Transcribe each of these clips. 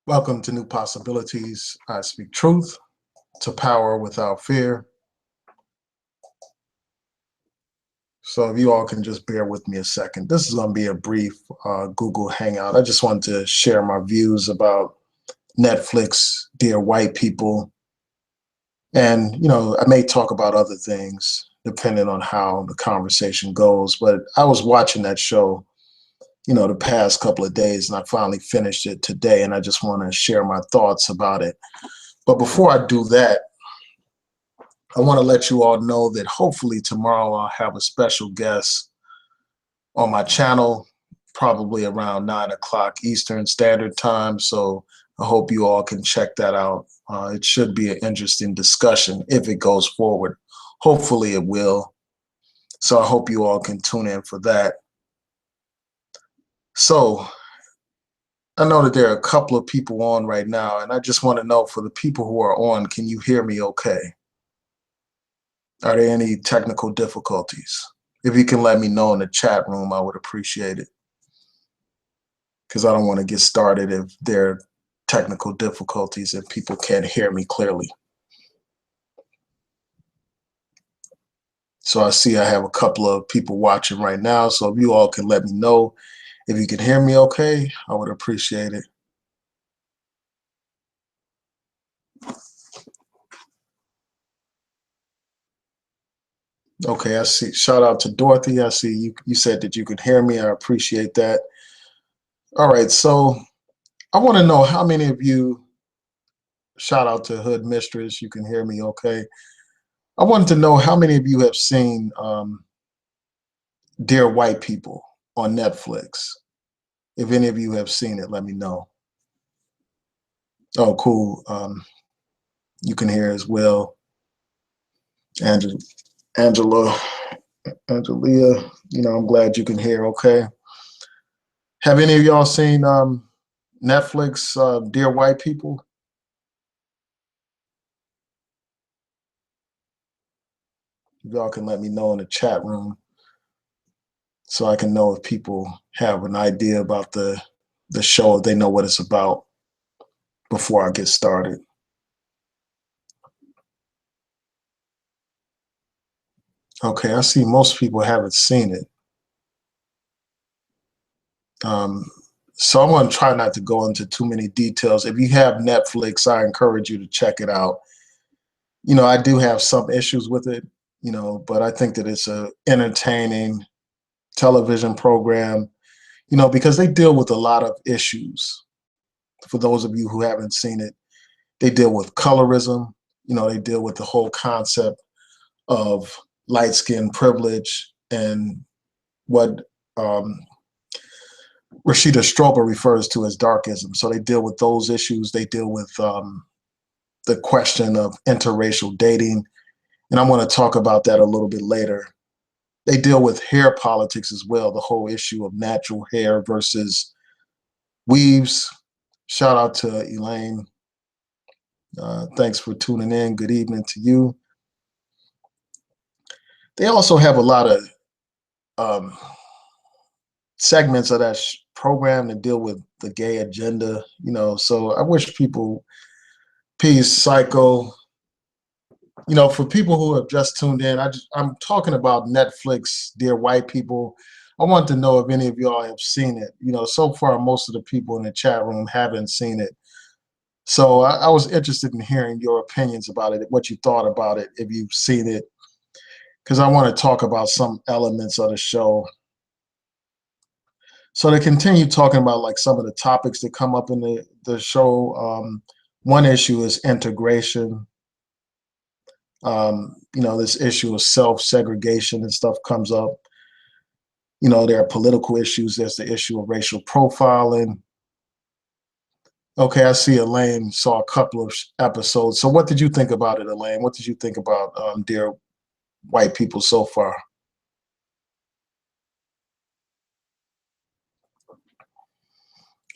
Welcome to New Possibilities. I speak truth to power without fear. So if you all can just bear with me a second, this is going to be a brief Google Hangout. I just wanted to share my views about Netflix, Dear White People. And, I may talk about other things depending on how the conversation goes. But I was watching that show, the past couple of days, and I finally finished it today. And I just want to share my thoughts about it. But before I do that, I want to let you all know that hopefully tomorrow I'll have a special guest on my channel, probably around 9 o'clock Eastern Standard Time. So I hope you all can check that out. It should be an interesting discussion if it goes forward. Hopefully it will. So I hope you all can tune in for that. So I know that there are a couple of people on right now, and I just want to know, for the people who are on, can you hear me okay? Are there any technical difficulties? If you can let me know in the chat room, I would appreciate it. Because I don't want to get started if there are technical difficulties and people can't hear me clearly. So I see I have a couple of people watching right now. So if you all can let me know if you can hear me okay, I would appreciate it. Okay, I see. Shout out to Dorothy. I see you said that you could hear me. I appreciate that. All right, so I want to know how many of you, shout out to Hood Mistress, you can hear me okay. I wanted to know how many of you have seen Dear White People on Netflix. If any of you have seen it, let me know. Oh, cool. You can hear as well. Angelia, I'm glad you can hear okay. Have any of y'all seen Netflix, Dear White People? Y'all can let me know in the chat room so I can know if people have an idea about the show, if they know what it's about before I get started. Okay, I see most people haven't seen it. So I'm going to try not to go into too many details. If you have Netflix, I encourage you to check it out. I do have some issues with it, but I think that it's a entertaining television program, because they deal with a lot of issues. For those of you who haven't seen it, they deal with colorism. They deal with the whole concept of light skin privilege and what Rashida Strober refers to as darkism. So they deal with those issues. They deal with the question of interracial dating. And I'm going to talk about that a little bit later. They deal with hair politics as well, the whole issue of natural hair versus weaves. Shout out to Elaine. Thanks for tuning in. Good evening to you. They also have a lot of segments of that program that deal with the gay agenda, so I wish people, peace, psycho, for people who have just tuned in, I'm talking about Netflix, Dear White People. I want to know if any of y'all have seen it. So far, most of the people in the chat room haven't seen it. So I was interested in hearing your opinions about it, what you thought about it, if you've seen it, because I want to talk about some elements of the show. So to continue talking about like some of the topics that come up in the show, one issue is integration. This issue of self-segregation and stuff comes up. There are political issues. There's the issue of racial profiling. Okay, I see Elaine saw a couple of episodes. So what did you think about it, Elaine? What did you think about Dear White People so far?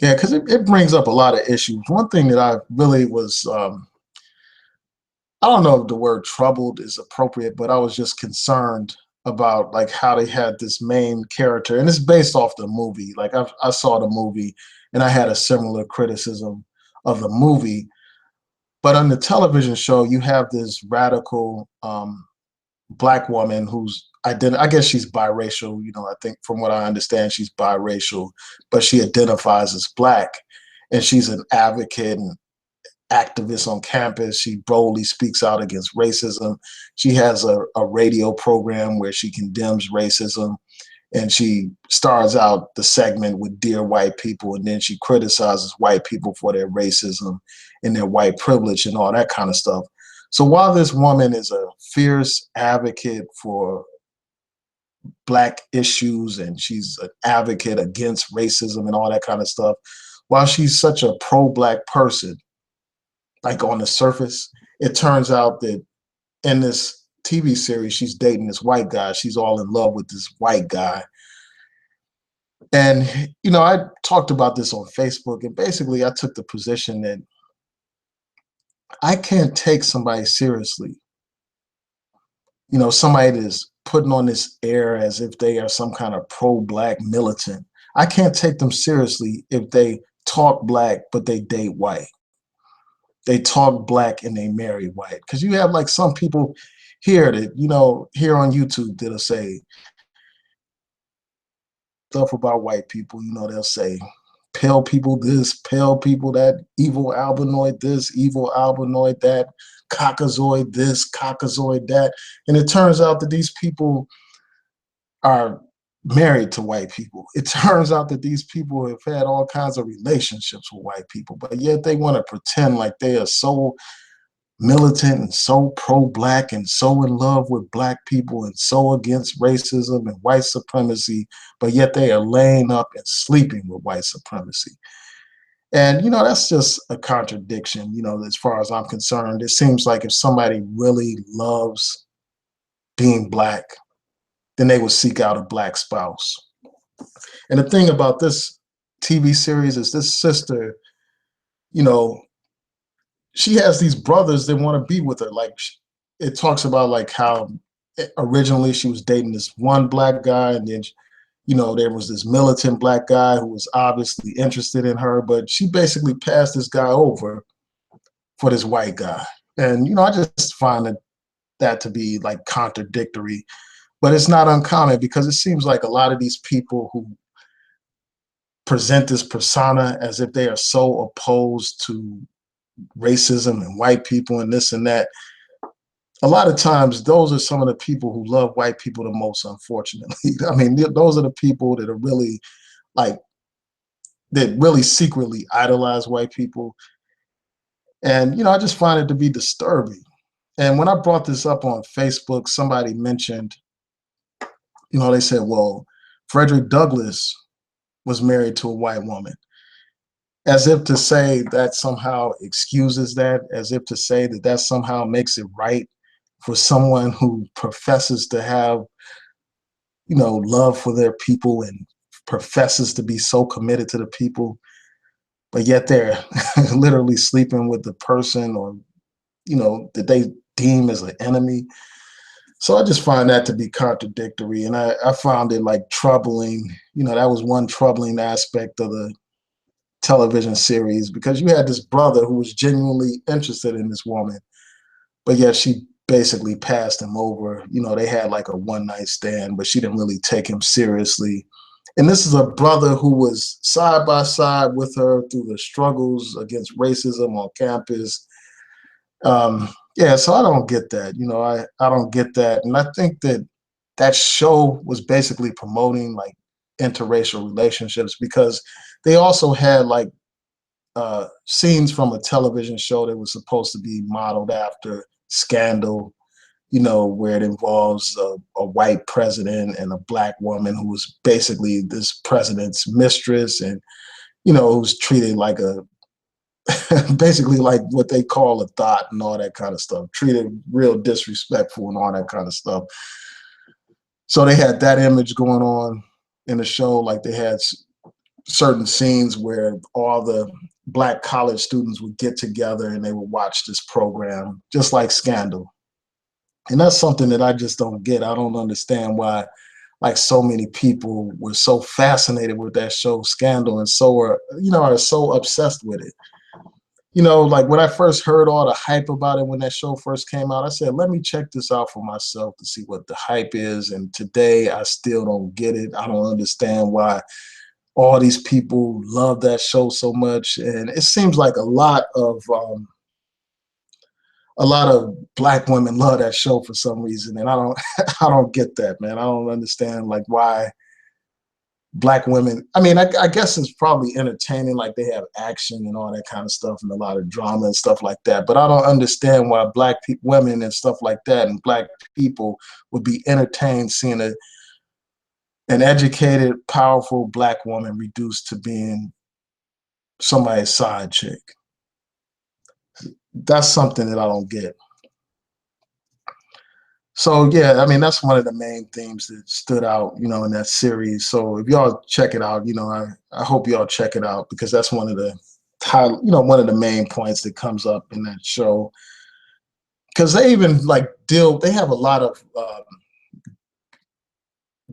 Yeah, because it brings up a lot of issues. One thing that I really was, I don't know if the word troubled is appropriate, but I was just concerned about like how they had this main character, and it's based off the movie. Like I saw the movie, and I had a similar criticism of the movie. But on the television show, you have this radical black woman who's I guess she's biracial. You know, I think from what I understand, she's biracial, but she identifies as black, and she's an advocate and activist on campus. She boldly speaks out against racism. She has a radio program where she condemns racism, and she starts out the segment with "Dear White People," and then she criticizes white people for their racism and their white privilege and all that kind of stuff. So while this woman is a fierce advocate for black issues and she's an advocate against racism and all that kind of stuff, while she's such a pro-black person, like on the surface, it turns out that in this TV series, she's dating this white guy. She's all in love with this white guy. And, you know, I talked about this on Facebook, and basically I took the position that I can't take somebody seriously. You know, somebody that's putting on this air as if they are some kind of pro-black militant. I can't take them seriously if they talk black, but they date white. They talk black and they marry white. Because you have like some people here that, you know, here on YouTube that'll say stuff about white people. You know, they'll say pale people this, pale people that, evil albinoid this, evil albinoid that, caucasoid this, caucasoid that. And it turns out that these people are married to white people. It turns out that these people have had all kinds of relationships with white people, but yet they want to pretend like they are so militant and so pro-black and so in love with black people and so against racism and white supremacy, but yet they are laying up and sleeping with white supremacy. And, you know, that's just a contradiction, you know, as far as I'm concerned. It seems like if somebody really loves being black, then they would seek out a black spouse. And the thing about this TV series is this sister, you know, she has these brothers that want to be with her. Like it talks about like how originally she was dating this one black guy, and then, you know, there was this militant black guy who was obviously interested in her, but she basically passed this guy over for this white guy. And, you know, I just find that to be like contradictory, but it's not uncommon because it seems like a lot of these people who present this persona as if they are so opposed to racism and white people and this and that, a lot of times those are some of the people who love white people the most, unfortunately. I mean, those are the people that are really like, that really secretly idolize white people. And, you know, I just find it to be disturbing. And when I brought this up on Facebook, somebody mentioned, you know, they said, well, Frederick Douglass was married to a white woman, as if to say that somehow excuses that, as if to say that that somehow makes it right for someone who professes to have, you know, love for their people and professes to be so committed to the people, but yet they're literally sleeping with the person, or, you know, that they deem as an enemy. So I just find that to be contradictory, and I found it like troubling. You know, that was one troubling aspect of the television series, because you had this brother who was genuinely interested in this woman, but yet she basically passed him over. You know, they had like a one night stand, but she didn't really take him seriously. And this is a brother who was side by side with her through the struggles against racism on campus. Yeah, so I don't get that. You know, I don't get that. And I think that that show was basically promoting like interracial relationships, because they also had like scenes from a television show that was supposed to be modeled after Scandal, you know, where it involves a white president and a black woman who was basically this president's mistress, and, you know, who's treated like a basically like what they call a thought and all that kind of stuff, treated real disrespectful and all that kind of stuff. So they had that image going on in the show. Like they had certain scenes where all the black college students would get together and they would watch this program, just like Scandal. And that's something that I just don't get. I don't understand why, like, so many people were so fascinated with that show Scandal, and so are so obsessed with it. Like when I first heard all the hype about it when that show first came out, I said, let me check this out for myself to see what the hype is. And today I still don't get it. I don't understand why all these people love that show so much. And it seems like a lot of black women love that show for some reason. And I don't I don't get that, man. I don't understand like why black women. I mean, I guess it's probably entertaining, like they have action and all that kind of stuff and a lot of drama and stuff like that, but I don't understand why women and stuff like that and black people would be entertained seeing an educated, powerful black woman reduced to being somebody's side chick. That's something that I don't get. So yeah, I mean that's one of the main themes that stood out, in that series. So if y'all check it out, I hope y'all check it out because that's one of the one of the main points that comes up in that show. Because they even they have a lot of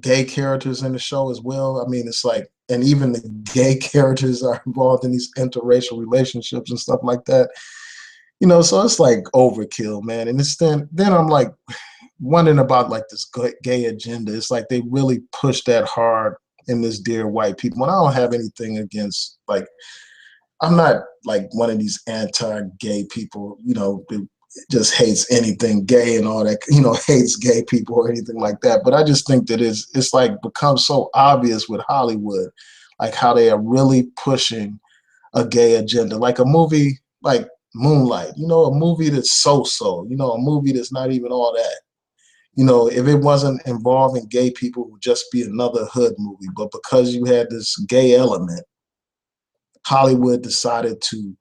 gay characters in the show as well. I mean, it's like, and even the gay characters are involved in these interracial relationships and stuff like that. So it's like overkill, man. And it's then I'm like wondering about like this gay agenda. It's like they really push that hard in this Dear White People. And I don't have anything against, like, I'm not like one of these anti-gay people, that just hates anything gay and all that, hates gay people or anything like that. But I just think that it's like become so obvious with Hollywood, like how they are really pushing a gay agenda, like a movie like Moonlight, a movie that's so, a movie that's not even all that. If it wasn't involving gay people, it would just be another hood movie. But because you had this gay element, Hollywood decided to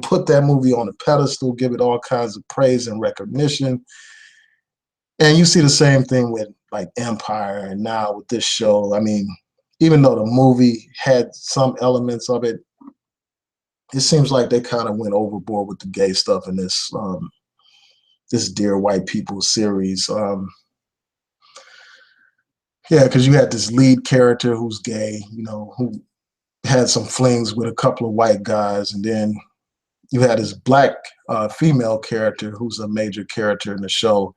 put that movie on a pedestal, give it all kinds of praise and recognition. And you see the same thing with like Empire and now with this show. I mean, even though the movie had some elements of it, it seems like they kind of went overboard with the gay stuff in this Dear White People series. Yeah, because you had this lead character who's gay, who had some flings with a couple of white guys, and then you had this black female character who's a major character in the show,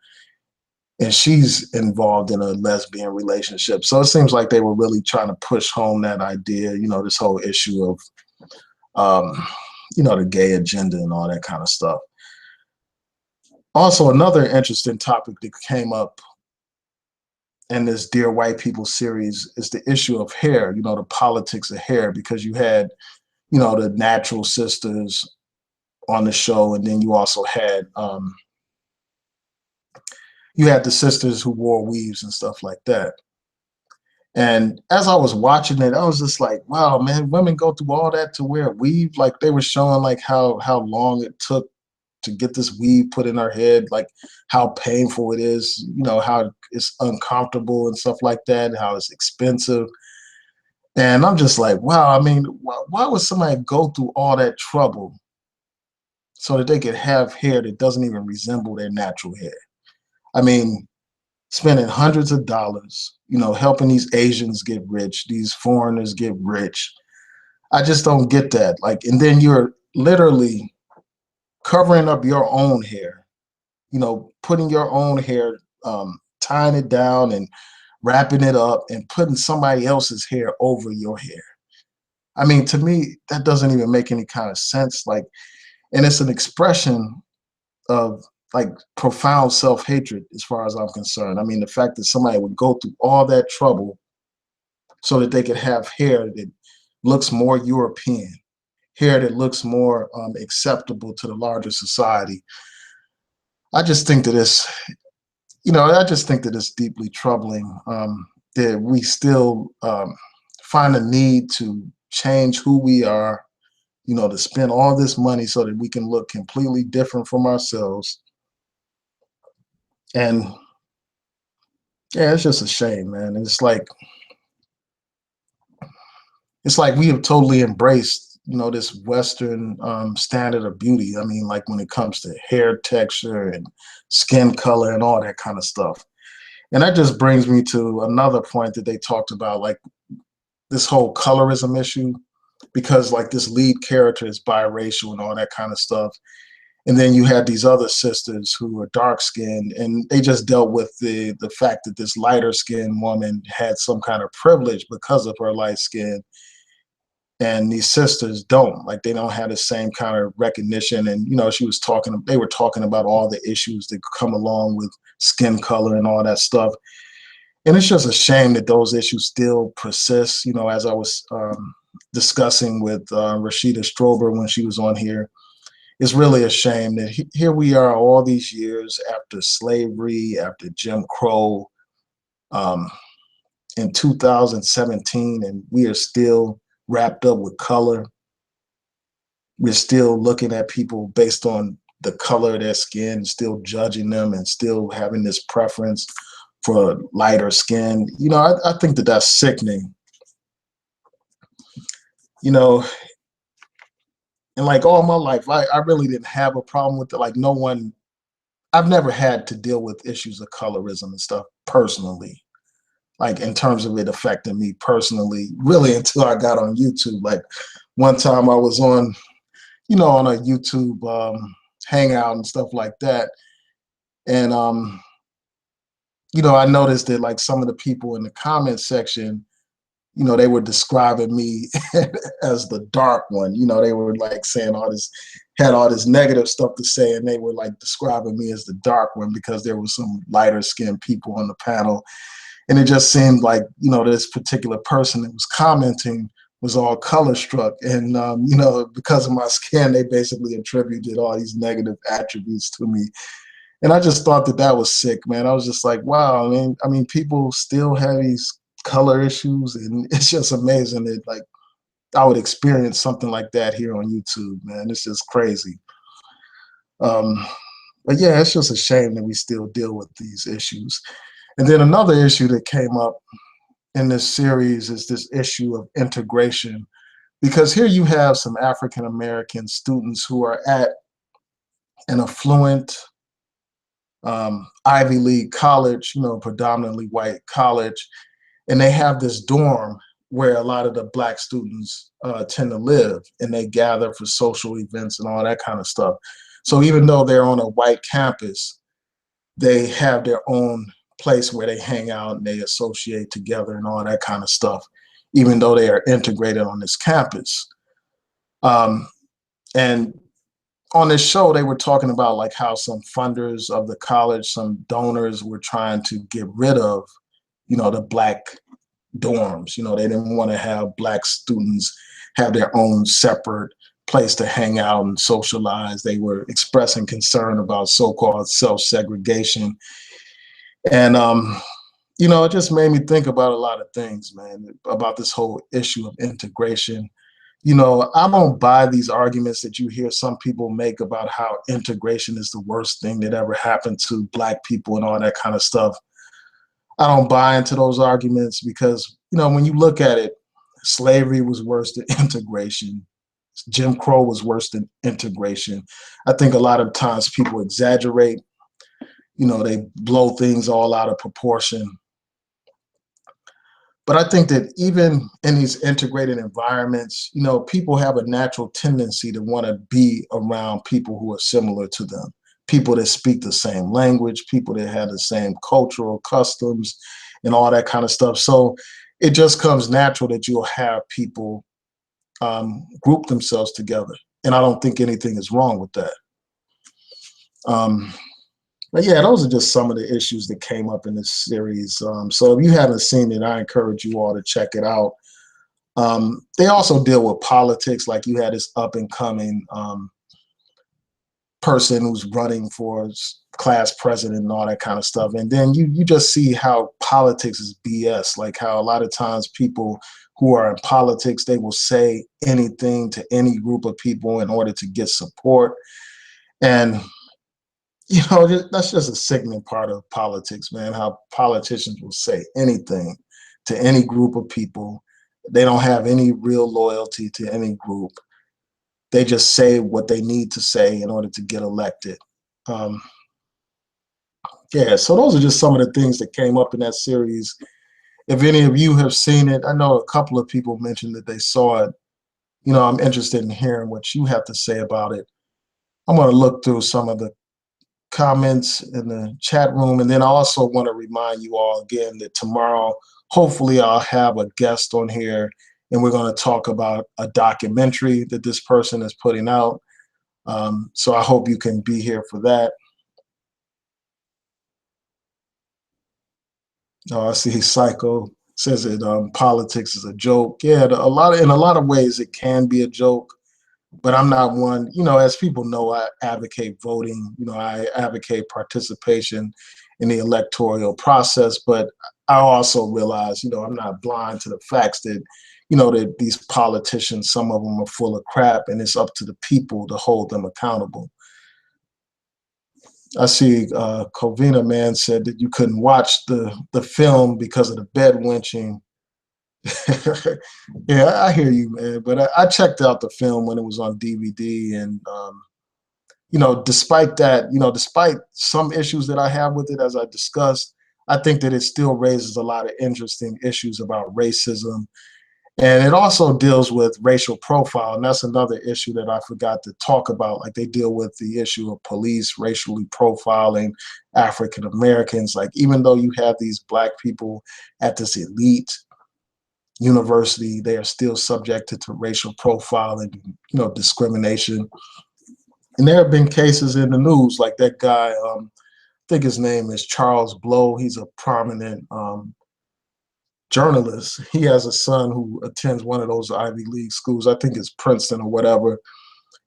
and she's involved in a lesbian relationship. So it seems like they were really trying to push home that idea, this whole issue of, the gay agenda and all that kind of stuff. Also, another interesting topic that came up in this Dear White People series is the issue of hair, the politics of hair, because you had, the natural sisters on the show, and then you also had the sisters who wore weaves and stuff like that. And as I was watching it, I was just like, wow, man, women go through all that to wear a weave. Like they were showing like how long it took to get this weave put in her head, like how painful it is, how it's uncomfortable and stuff like that, and how it's expensive. And I'm just like, wow, I mean, why would somebody go through all that trouble so that they could have hair that doesn't even resemble their natural hair? I mean, spending hundreds of dollars, helping these Asians get rich, these foreigners get rich. I just don't get that. Like, and then you're literally covering up your own hair, putting your own hair, tying it down and wrapping it up and putting somebody else's hair over your hair. I mean, to me, that doesn't even make any kind of sense. Like, and it's an expression of like profound self-hatred as far as I'm concerned. I mean, the fact that somebody would go through all that trouble so that they could have hair that looks more European, hair that looks more acceptable to the larger society. I just think that it's deeply troubling that we still find a need to change who we are, to spend all this money so that we can look completely different from ourselves. And yeah, it's just a shame, man. It's like we have totally embraced this Western standard of beauty. I mean, like when it comes to hair texture and skin color and all that kind of stuff. And that just brings me to another point that they talked about, like this whole colorism issue, because like this lead character is biracial and all that kind of stuff. And then you had these other sisters who were dark skinned, and they just dealt with the fact that this lighter skinned woman had some kind of privilege because of her light skin, and these sisters don't. Like they don't have the same kind of recognition. And they were talking about all the issues that come along with skin color and all that stuff. And it's just a shame that those issues still persist. As I was discussing with Rashida Strober when she was on here, it's really a shame that here we are all these years after slavery, after Jim Crow, um, in 2017, and we are still wrapped up with color. We're still looking at people based on the color of their skin, still judging them and still having this preference for lighter skin. I think that that's sickening. And like all my life, I really didn't have a problem with it. Like no one, I've never had to deal with issues of colorism and stuff personally, like in terms of it affecting me personally, really until I got on YouTube. Like one time I was on a YouTube hangout and stuff like that. And, I noticed that like some of the people in the comment section, they were describing me as the dark one. They were like saying had all this negative stuff to say, and they were like describing me as the dark one because there were some lighter skinned people on the panel. And it just seemed like, this particular person that was commenting was all color struck. And, because of my skin, they basically attributed all these negative attributes to me. And I just thought that that was sick, man. I was just like, wow, I mean, people still have these color issues, and it's just amazing that like I would experience something like that here on YouTube, man. It's just crazy. Um, but yeah, it's just a shame that we still deal with these issues. And then another issue that came up in this series is this issue of integration, because here you have some African American students who are at an affluent Ivy League college, predominantly white college, and they have this dorm where a lot of the black students tend to live, and they gather for social events and all that kind of stuff. So even though they're on a white campus, they have their own place where they hang out and they associate together and all that kind of stuff, even though they are integrated on this campus. And on this show, they were talking about like how some funders of the college, some donors were trying to get rid of, the black dorms. They didn't want to have black students have their own separate place to hang out and socialize. They were expressing concern about so-called self-segregation. And, it just made me think about a lot of things, man, about this whole issue of integration. I don't buy these arguments that you hear some people make about how integration is the worst thing that ever happened to black people and all that kind of stuff. I don't buy into those arguments because, when you look at it, slavery was worse than integration. Jim Crow was worse than integration. I think a lot of times people exaggerate, they blow things all out of proportion. But I think that even in these integrated environments, people have a natural tendency to want to be around people who are similar to them, people that speak the same language, people that have the same cultural customs and all that kind of stuff. So it just comes natural that you'll have people group themselves together. And I don't think anything is wrong with that. But yeah, those are just some of the issues that came up in this series. So if you haven't seen it, I encourage you all to check it out. They also deal with politics, like you had this up and coming person who's running for class president and all that kind of stuff. And then you just see how politics is BS, like how a lot of times people who are in politics, they will say anything to any group of people in order to get support. And that's just a sickening part of politics, man, how politicians will say anything to any group of people. They don't have any real loyalty to any group. they just say what they need to say in order to get elected. Um, yeah, so those are just some of the things that came up in that series. If any of you have seen it, I know a couple of people mentioned that they saw it. I'm interested in hearing what you have to say about it. I'm going to look through some of the comments in the chat room, and then I also want to remind you all again that tomorrow, hopefully, I'll have a guest on here, and we're going to talk about a documentary that this person is putting out. So I hope you can be here for that. I see Psycho says that politics is a joke. Yeah, in a lot of ways it can be a joke, but I'm not one. As people know, I advocate voting. I advocate participation in the electoral process, but I also realize, I'm not blind to the facts that, that these politicians, some of them are full of crap, and it's up to the people to hold them accountable. I see Covina man said that you couldn't watch the film because of the bed winching. Yeah, I hear you, man. But I checked out the film when it was on DVD, and despite that, despite some issues that I have with it, as I discussed, I think that it still raises a lot of interesting issues about racism. And it also deals with racial profile. And that's another issue that I forgot to talk about. Like, they deal with the issue of police racially profiling African Americans. Like, even though you have these black people at this elite university, they are still subjected to racial profiling, discrimination. And there have been cases in the news, like that guy, I think his name is Charles Blow. He's a prominent journalist. He has a son who attends one of those Ivy League schools. I think it's Princeton or whatever.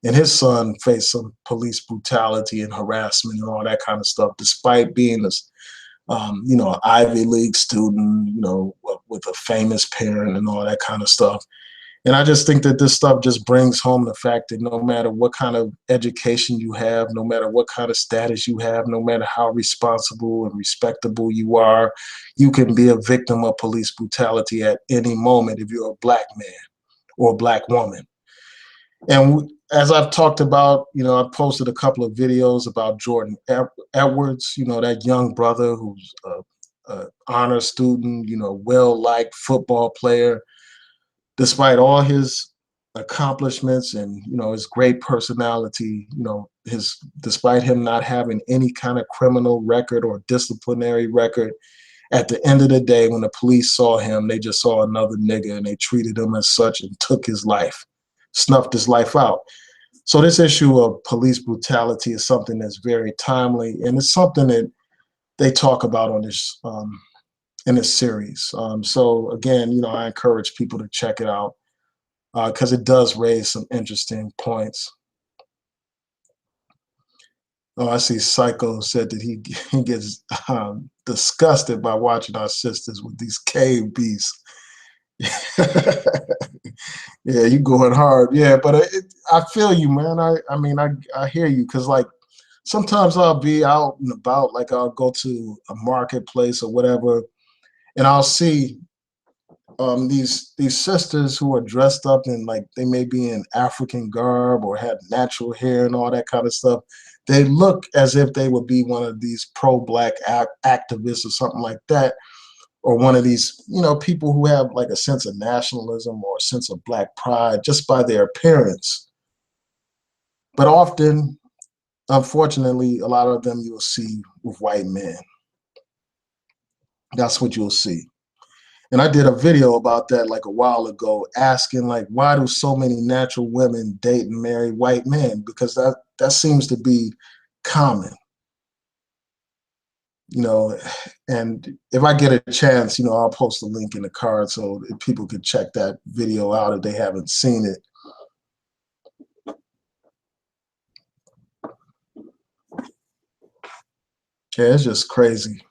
And his son faced some police brutality and harassment and all that kind of stuff, despite being an Ivy League student, with a famous parent and all that kind of stuff. And I just think that this stuff just brings home the fact that no matter what kind of education you have, no matter what kind of status you have, no matter how responsible and respectable you are, you can be a victim of police brutality at any moment if you're a black man or a black woman. And as I've talked about, I've posted a couple of videos about Jordan Edwards, that young brother who's a honor student, well-liked football player. Despite all his accomplishments and his great personality, despite him not having any kind of criminal record or disciplinary record, at the end of the day, when the police saw him, they just saw another nigga and they treated him as such and took his life, snuffed his life out. So this issue of police brutality is something that's very timely, and it's something that they talk about on this in this series. So again, I encourage people to check it out because it does raise some interesting points. Oh, I see Psycho said that he gets disgusted by watching our sisters with these cave beasts. Yeah, you going hard. Yeah, but I feel you, man. I mean, I hear you, because like sometimes I'll be out and about, like I'll go to a marketplace or whatever, and I'll see these sisters who are dressed up in, like, they may be in African garb or have natural hair and all that kind of stuff. They look as if they would be one of these pro-black activists or something like that, or one of these, people who have like a sense of nationalism or a sense of black pride just by their appearance. But often, unfortunately, a lot of them you'll see with white men. That's what you'll see. And I did a video about that like a while ago, asking like, why do so many natural women date and marry white men? Because that seems to be common, and if I get a chance, I'll post a link in the card so people can check that video out if they haven't seen it. Yeah, it's just crazy.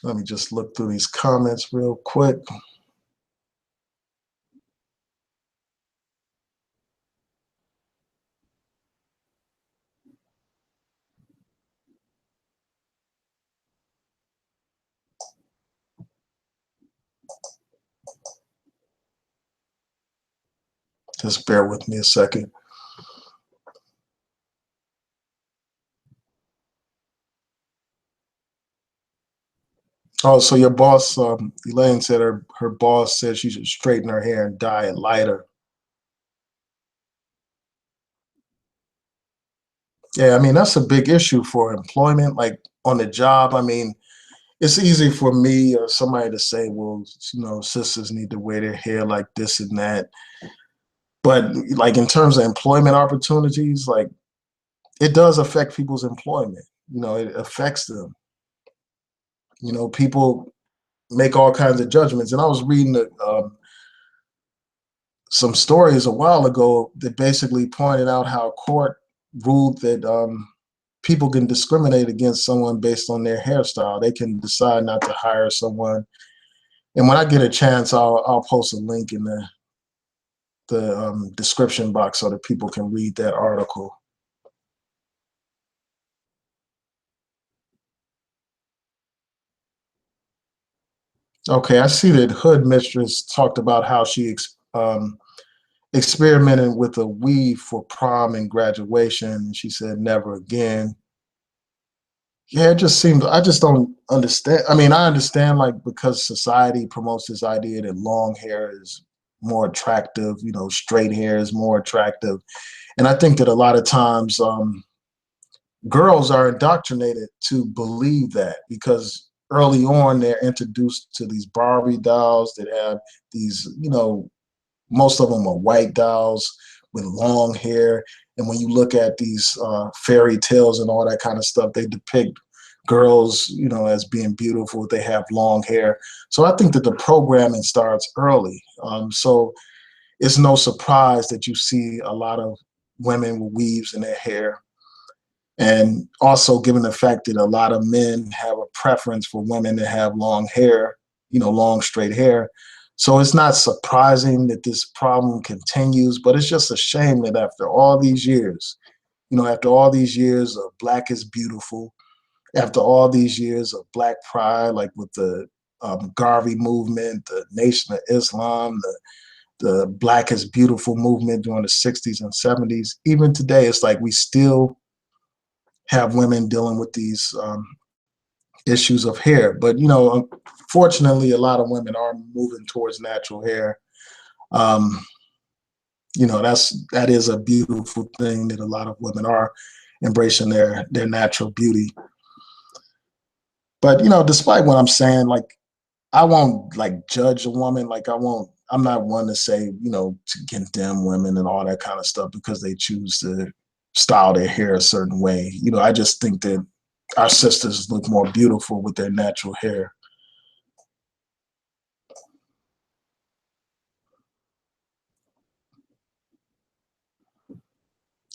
Let me just look through these comments real quick. Just bear with me a second. Oh, so your boss, Elaine said her boss said she should straighten her hair and dye it lighter. Yeah, I mean, that's a big issue for employment, like on the job. I mean, it's easy for me or somebody to say, well, sisters need to wear their hair like this and that. But like in terms of employment opportunities, like it does affect people's employment. It affects them. People make all kinds of judgments. And I was reading some stories a while ago that basically pointed out how a court ruled that people can discriminate against someone based on their hairstyle. They can decide not to hire someone. And when I get a chance, I'll post a link in the description box so that people can read that article. Okay, I see that Hood Mistress talked about how she experimented with a weave for prom and graduation. She said never again. Yeah, it just seems, I just don't understand. I mean, I understand like because society promotes this idea that long hair is more attractive, straight hair is more attractive. And I think that a lot of times girls are indoctrinated to believe that because early on they're introduced to these Barbie dolls that have these, most of them are white dolls with long hair. And when you look at these fairy tales and all that kind of stuff, they depict girls, as being beautiful. They have long hair. So I think that the programming starts early. So it's no surprise that you see a lot of women with weaves in their hair. And also, given the fact that a lot of men have a preference for women that have long hair, long straight hair. So it's not surprising that this problem continues, but it's just a shame that after all these years, after all these years of Black is Beautiful, after all these years of Black Pride, like with the Garvey movement, the Nation of Islam, the Black is Beautiful movement during the 60s and 70s, even today, it's like we still have women dealing with these issues of hair. But fortunately, a lot of women are moving towards natural hair. Um, that is a beautiful thing that a lot of women are embracing their natural beauty. But despite what I'm saying, like I won't like judge a woman. Like I won't. I'm not one to say to condemn women and all that kind of stuff because they choose to style their hair a certain way. I just think that our sisters look more beautiful with their natural hair.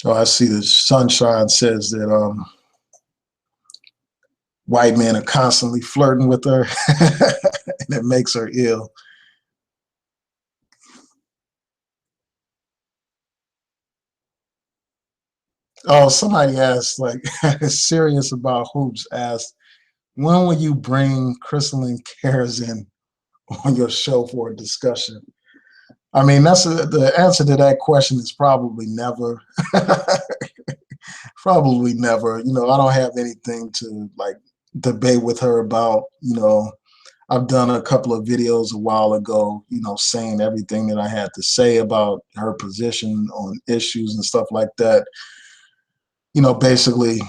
Oh, I see that Sunshine says that white men are constantly flirting with her and it makes her ill. Oh, somebody asked, like, serious about hoops asked, when will you bring Crystalline Cares in on your show for a discussion? I mean, the answer to that question is probably never. Probably never. I don't have anything to like debate with her about. I've done a couple of videos a while ago, saying everything that I had to say about her position on issues and stuff like that. Basically,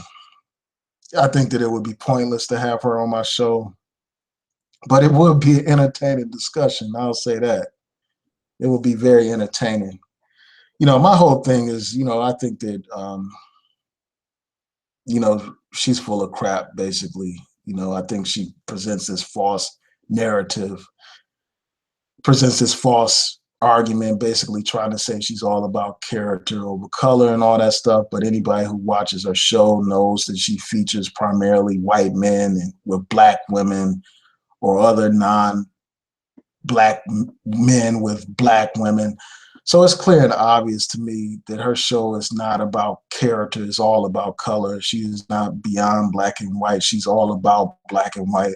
I think that it would be pointless to have her on my show, but it would be an entertaining discussion. I'll say that. It would be very entertaining. My whole thing is, I think that, she's full of crap, basically. I think she presents this false narrative, presents this false argument, basically trying to say she's all about character over color and all that stuff. But anybody who watches her show knows that she features primarily white men and with Black women or other non-Black men with Black women. So it's clear and obvious to me that her show is not about character, it's all about color. She is not beyond Black and white. She's all about Black and white.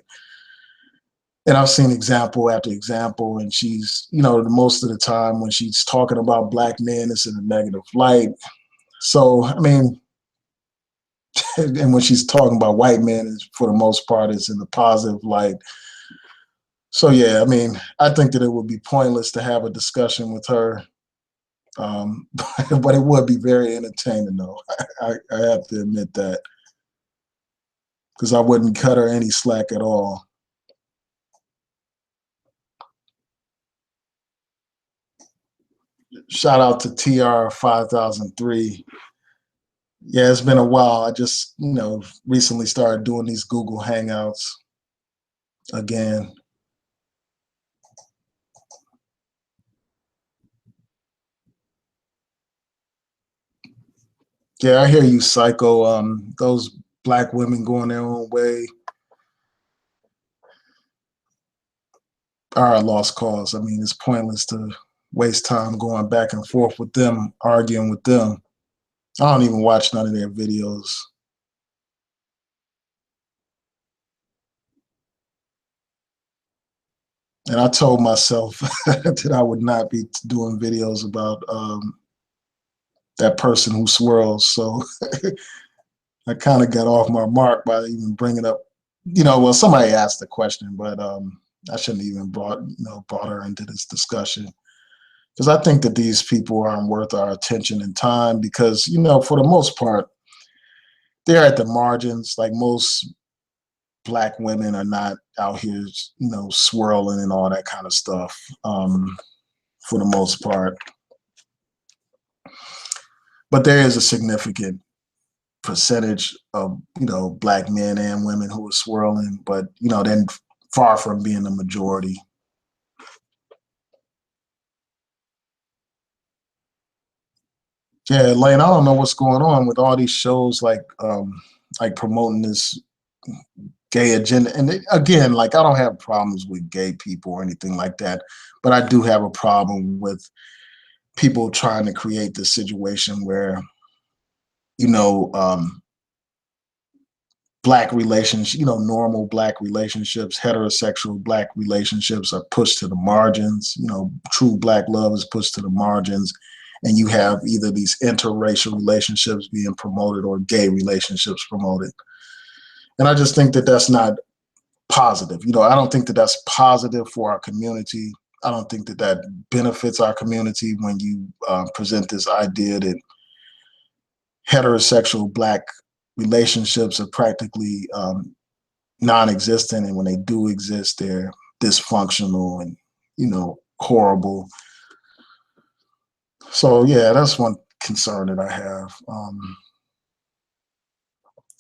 And I've seen example after example, and she's, most of the time when she's talking about black men, it's in a negative light. So, I mean, and when she's talking about white men, for the most part, it's in the positive light. So, yeah, I mean, I think that it would be pointless to have a discussion with her, but it would be very entertaining, though. I have to admit that, because I wouldn't cut her any slack at all. Shout out to TR 5003. Yeah, it's been a while. I just, recently started doing these Google Hangouts again. Yeah, I hear you, Psycho. Those black women going their own way are a lost cause. I mean, it's pointless to waste time going back and forth with them, arguing with them. I don't even watch none of their videos. And I told myself that I would not be doing videos about that person who swirls. So I kind of got off my mark by even bringing up, well, somebody asked the question, but I shouldn't have even brought her into this discussion, because I think that these people aren't worth our attention and time, because, for the most part, they're at the margins. Like, most black women are not out here, swirling and all that kind of stuff, for the most part. But there is a significant percentage of, black men and women who are swirling, but, then far from being the majority. Yeah, Lane, I don't know what's going on with all these shows, like promoting this gay agenda. And again, like, I don't have problems with gay people or anything like that, but I do have a problem with people trying to create this situation where, you know, um, black relations, normal black relationships, heterosexual black relationships are pushed to the margins. True black love is pushed to the margins. And you have either these interracial relationships being promoted or gay relationships promoted. And I just think that that's not positive. I don't think that that's positive for our community. I don't think that that benefits our community when you present this idea that heterosexual black relationships are practically non-existent, and when they do exist, they're dysfunctional and, horrible. So yeah, that's one concern that I have.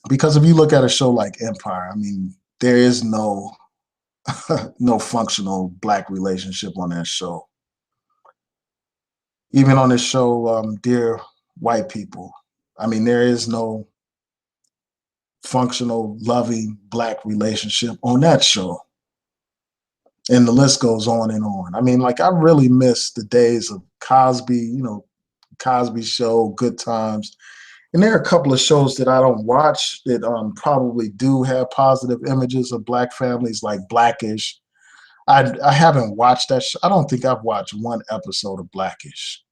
Because if you look at a show like Empire, I mean, there is no no functional black relationship on that show. Even on this show, Dear White People, I mean, there is no functional, loving black relationship on that show. And the list goes on and on. I mean, like, I really miss the days of Cosby, Cosby Show, Good Times. And there are a couple of shows that I don't watch that probably do have positive images of black families, like Blackish. I haven't watched that. I don't think I've watched one episode of Blackish.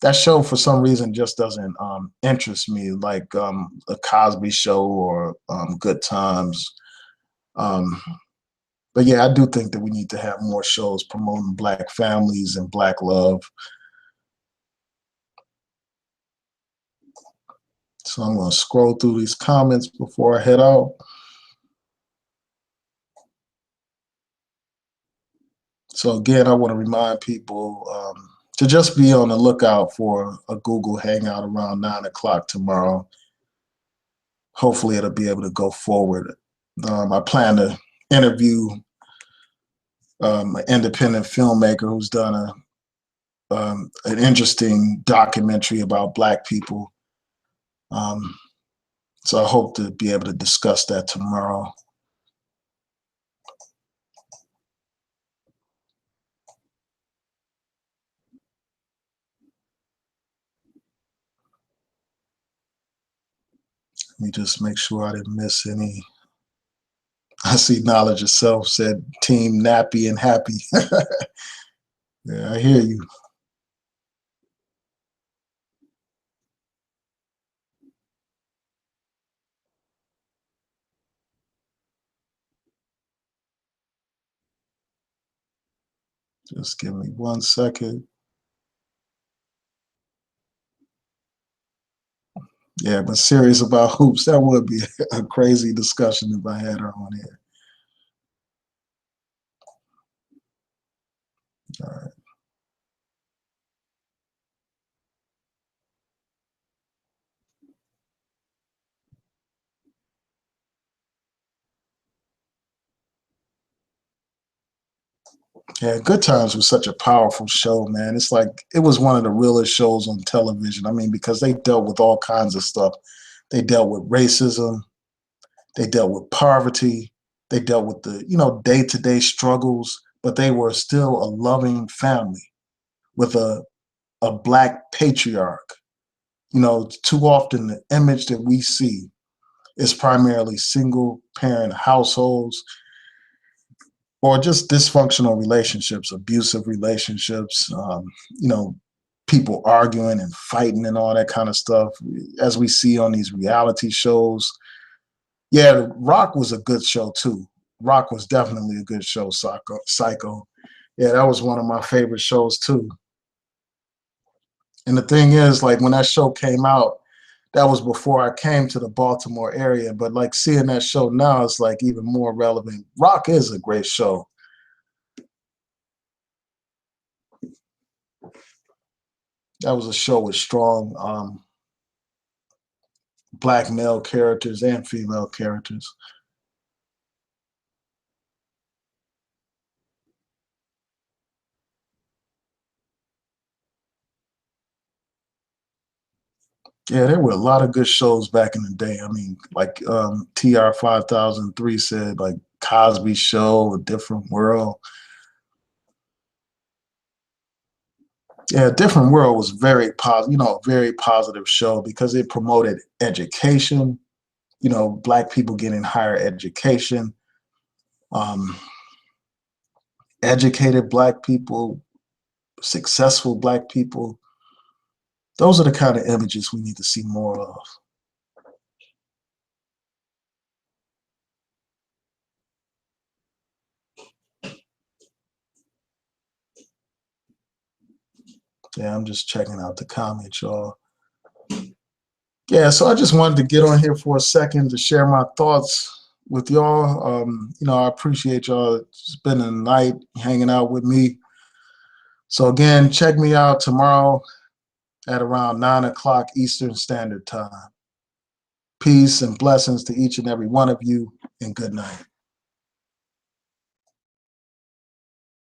That show, for some reason, just doesn't interest me like a Cosby Show or Good Times. Um, but yeah, I do think that we need to have more shows promoting black families and black love. So I'm going to scroll through these comments before I head out. So again, I want to remind people to just be on the lookout for a Google Hangout around 9 o'clock tomorrow. Hopefully it'll be able to go forward. I plan to interview an independent filmmaker who's done an interesting documentary about black people. Um, so I hope to be able to discuss that tomorrow. Let me just make sure I didn't miss any. I see knowledge of self said team nappy and happy. Yeah, I hear you. Just give me 1 second. Yeah, but serious about hoops, that would be a crazy discussion if I had her on here. All right. Yeah, Good Times was such a powerful show, man. It's like it was one of the realest shows on television. I mean, because they dealt with all kinds of stuff. They dealt with racism, they dealt with poverty, they dealt with the, day-to-day struggles, but they were still a loving family with a black patriarch. Too often the image that we see is primarily single parent households or just dysfunctional relationships, abusive relationships, people arguing and fighting and all that kind of stuff, as we see on these reality shows. Yeah, Rock was a good show too. Rock was definitely a good show, Psycho. Yeah, that was one of my favorite shows too. And the thing is, like when that show came out, that was before I came to the Baltimore area. But like seeing that show now is like even more relevant. Rock is a great show. That was a show with strong black male characters and female characters. Yeah, there were a lot of good shows back in the day. I mean, like TR 5003 said, like Cosby Show, A Different World. Yeah, Different World was very positive show because it promoted education, black people getting higher education, um, educated black people, successful black people. Those are the kind of images we need to see more of. Yeah, I'm just checking out the comments, y'all. Yeah, so I just wanted to get on here for a second to share my thoughts with y'all. I appreciate y'all spending the night hanging out with me. So again, check me out tomorrow at around 9 o'clock Eastern Standard Time. Peace and blessings to each and every one of you, and good night.